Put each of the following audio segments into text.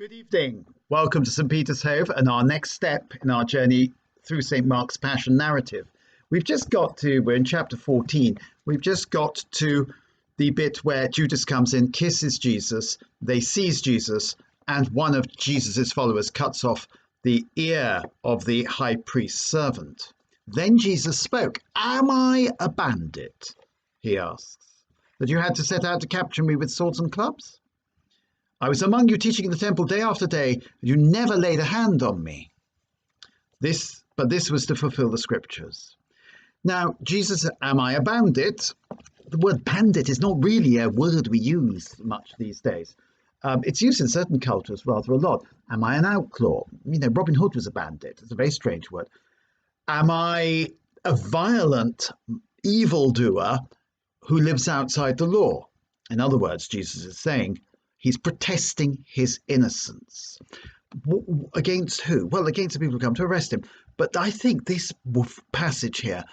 Good evening. Welcome to St. Peter's Hove and our next step in our journey through St. Mark's Passion narrative. We're in chapter 14. We've just got to the bit where Judas comes in, kisses Jesus, they seize Jesus, and one of Jesus's followers cuts off the ear of the high priest's servant. Then Jesus spoke. "Am I a bandit?" he asks. "That you had to set out to capture me with swords and clubs? I was among you teaching in the temple day after day, and you never laid a hand on me." This was to fulfill the scriptures. Now, Jesus, am I a bandit? The word bandit is not really a word we use much these days. It's used in certain cultures rather a lot. Am I an outlaw? Robin Hood was a bandit. It's a very strange word. Am I a violent evildoer who lives outside the law? In other words, Jesus is saying, he's protesting his innocence. Against who? Well, against the people who come to arrest him. But I think this passage here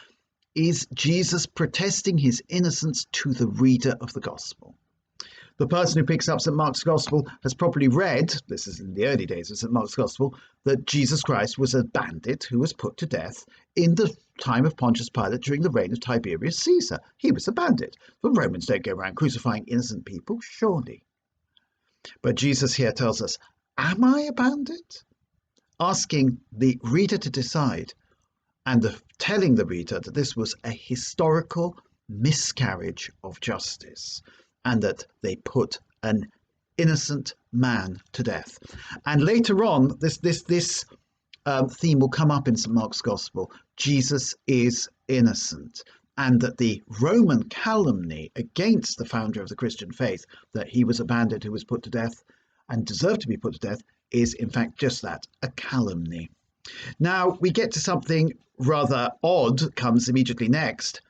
is Jesus protesting his innocence to the reader of the gospel. The person who picks up St. Mark's gospel has probably read, this is in the early days of St. Mark's gospel, that Jesus Christ was a bandit who was put to death in the time of Pontius Pilate during the reign of Tiberius Caesar. He was a bandit. The Romans don't go around crucifying innocent people, surely. But Jesus here tells us, am I a bandit? Asking the reader to decide and telling the reader that this was a historical miscarriage of justice and that they put an innocent man to death. And later on, this theme will come up in St. Mark's Gospel. Jesus is innocent. And that the Roman calumny against the founder of the Christian faith, that he was a bandit who was put to death and deserved to be put to death, is in fact just that, a calumny. Now we get to something rather odd comes immediately next.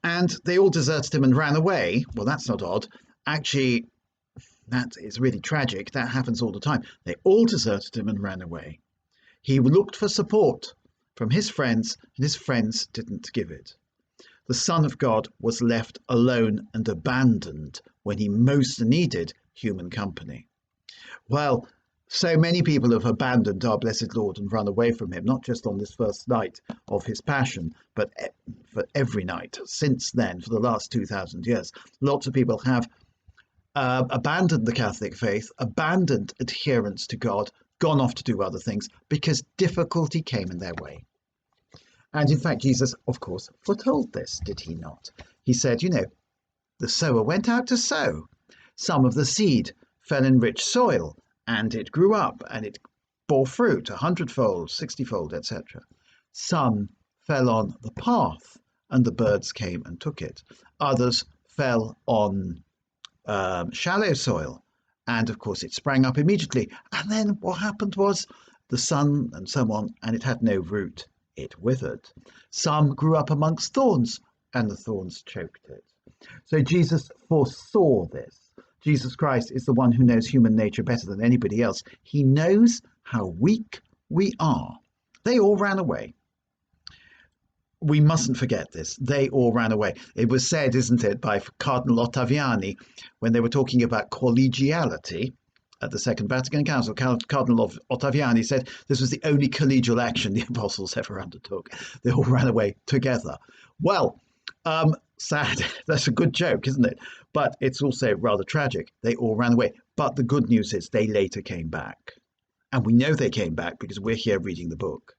And they all deserted him and ran away. Well, that's not odd. Actually, that is really tragic. That happens all the time. They all deserted him and ran away. He looked for support from his friends, and his friends didn't give it. The Son of God was left alone and abandoned when he most needed human company. Well, so many people have abandoned our blessed Lord and run away from him, not just on this first night of his passion, but for every night since then, for the last 2,000 years. Lots of people have abandoned the Catholic faith, abandoned adherence to God, gone off to do other things because difficulty came in their way. And in fact, Jesus, of course, foretold this, did he not? He said, the sower went out to sow. Some of the seed fell in rich soil, and it grew up, and it bore fruit 100-fold, 60-fold, etc. Some fell on the path, and the birds came and took it. Others fell on shallow soil, and of course it sprang up immediately. And then what happened was the sun and so on, and it had no root. It withered. Some grew up amongst thorns, and the thorns choked it. So Jesus foresaw this. Jesus Christ is the one who knows human nature better than anybody else. He knows how weak we are. They all ran away. We mustn't forget this. They all ran away. It was said, isn't it, by Cardinal Ottaviani when they were talking about collegiality at the Second Vatican Council. Cardinal Ottaviani said this was the only collegial action the apostles ever undertook. They all ran away together. Well, sad. That's a good joke, isn't it? But it's also rather tragic. They all ran away. But the good news is they later came back. And we know they came back because we're here reading the book.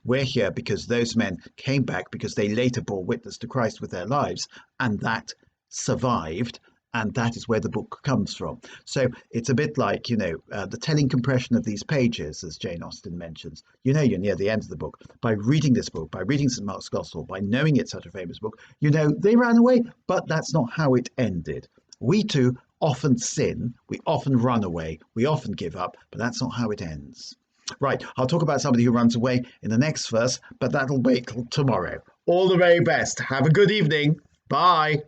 We're here because those men came back because they later bore witness to Christ with their lives, and that survived. And that is where the book comes from. So it's a bit like, the telling compression of these pages, as Jane Austen mentions. You're near the end of the book. By reading this book, by reading St. Mark's Gospel, by knowing it's such a famous book, they ran away, but that's not how it ended. We too often sin, we often run away, we often give up, but that's not how it ends. Right, I'll talk about somebody who runs away in the next verse, but that'll wait till tomorrow. All the very best. Have a good evening. Bye.